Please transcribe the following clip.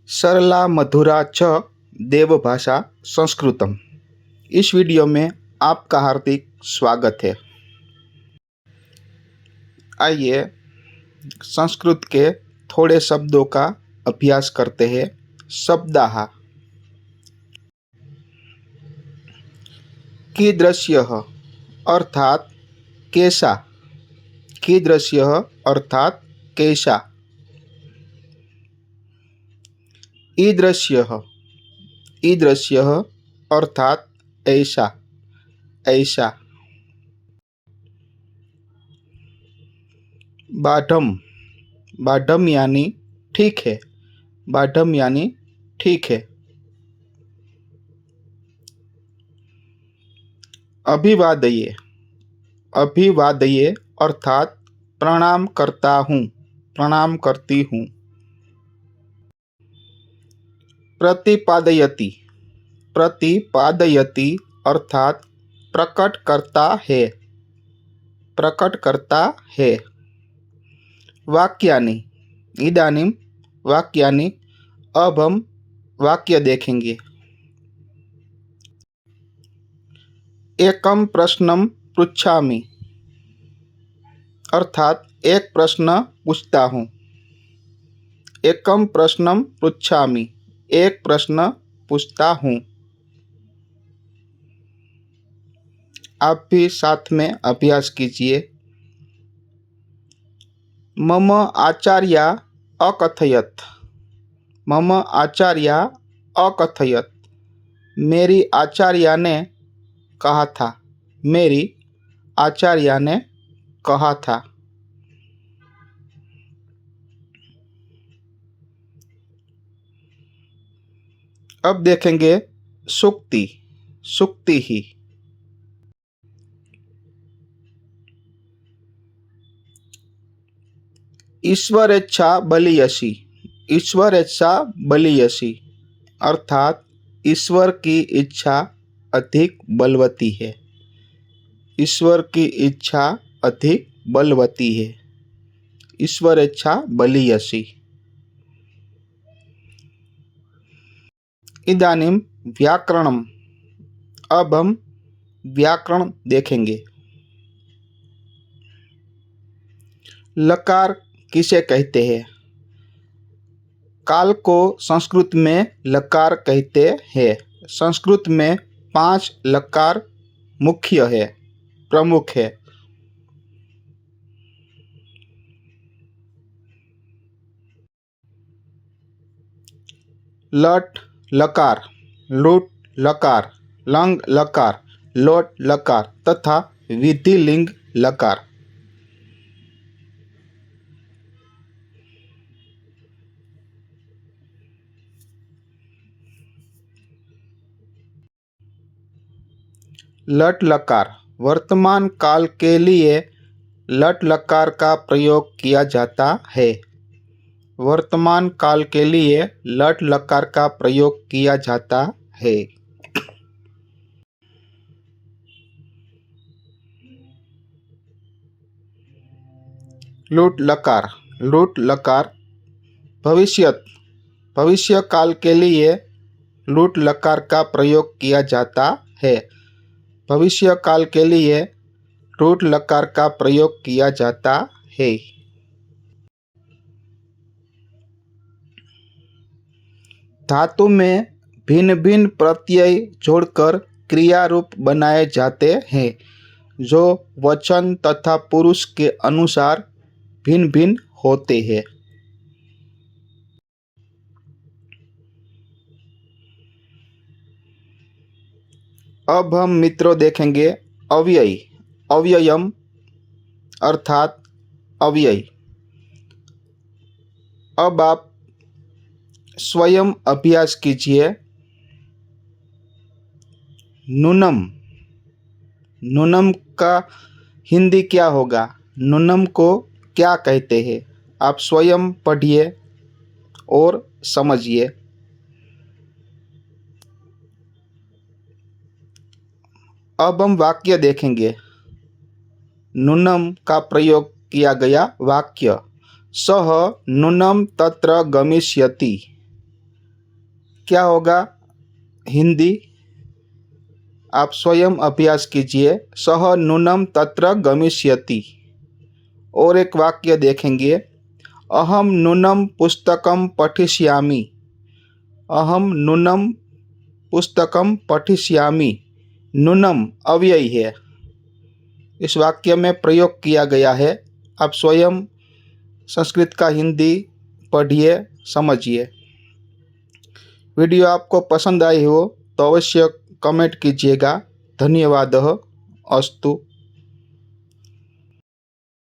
सरला मधुरा च देवभाषा संस्कृतम। इस वीडियो में आपका हार्दिक स्वागत है। आइए संस्कृत के थोड़े शब्दों का अभ्यास करते हैं। शब्दाः कीदृश्यः अर्थात कैसा। कीदृश्यः अर्थात कैसा। ईदृश्यः ईदृश्यः अर्थात ऐसा ऐसा। बाढ़म बाढ़म यानी ठीक है। बाढ़म यानी ठीक है। अभिवादये अभिवादये अर्थात प्रणाम करता हूँ, प्रणाम करती हूँ। प्रतिपादयति प्रतिपादयति अर्थात प्रकट करता है, प्रकट करता है। वाक्यानि इदानीं वाक्यानि अब हम वाक्य देखेंगे। एकम प्रश्नम पृच्छामि अर्थात एक प्रश्न पूछता हूँ। एकम प्रश्नम पृच्छामि एक प्रश्न पूछता हूँ। आप भी साथ में अभ्यास कीजिए। मम आचार्या अकथयत मम आचार्या अकथयत मेरी आचार्या ने कहा था, मेरी आचार्या ने कहा था। अब देखेंगे सूक्ति सूक्ति ही। ईश्वरेच्छा बलियसी ईश्वरेच्छा बलियसी अर्थात ईश्वर की इच्छा अधिक बलवती है। ईश्वर की इच्छा अधिक बलवती है। ईश्वरेच्छा बलियसी। इदानीं व्याकरणम अब हम व्याकरण देखेंगे। लकार किसे कहते हैं? काल को संस्कृत में लकार कहते हैं। संस्कृत में 5 लकार मुख्य है, प्रमुख है। लट लकार, लुट लकार, लंग लकार, लोट लकार तथा विधिलिंग लकार। लट लकार वर्तमान काल के लिए लट लकार का प्रयोग किया जाता है। वर्तमान काल के लिए लट लकार का प्रयोग किया जाता है। लुट लकार भविष्यत भविष्य काल के लिए लुट लकार का प्रयोग किया जाता है। भविष्य काल के लिए लुट लकार का प्रयोग किया जाता है। धातु में भिन्न भिन्न प्रत्यय जोड़कर क्रिया रूप बनाए जाते हैं, जो वचन तथा पुरुष के अनुसार भिन्न भिन्न होते हैं। अब हम मित्रों देखेंगे अव्ययी अव्ययम अर्थात अव्ययी। अब आप स्वयं अभ्यास कीजिए। नूनम नूनम का हिंदी क्या होगा? नूनम को क्या कहते हैं? आप स्वयं पढ़िए और समझिए। अब हम वाक्य देखेंगे। नूनम का प्रयोग किया गया वाक्य। सः नूनम तत्र गमिष्यति क्या होगा हिंदी? आप स्वयं अभ्यास कीजिए। सह नूनम तत्र गमिष्यति। और एक वाक्य देखेंगे, अहम नूनम पुस्तकम पठिष्यामि। अहम नूनम पुस्तकम पठिष्यामि। नूनम अव्यय है, इस वाक्य में प्रयोग किया गया है। आप स्वयं संस्कृत का हिंदी पढ़िए, समझिए। वीडियो आपको पसंद आई हो तो अवश्य कमेंट कीजिएगा। धन्यवाद अस्तु।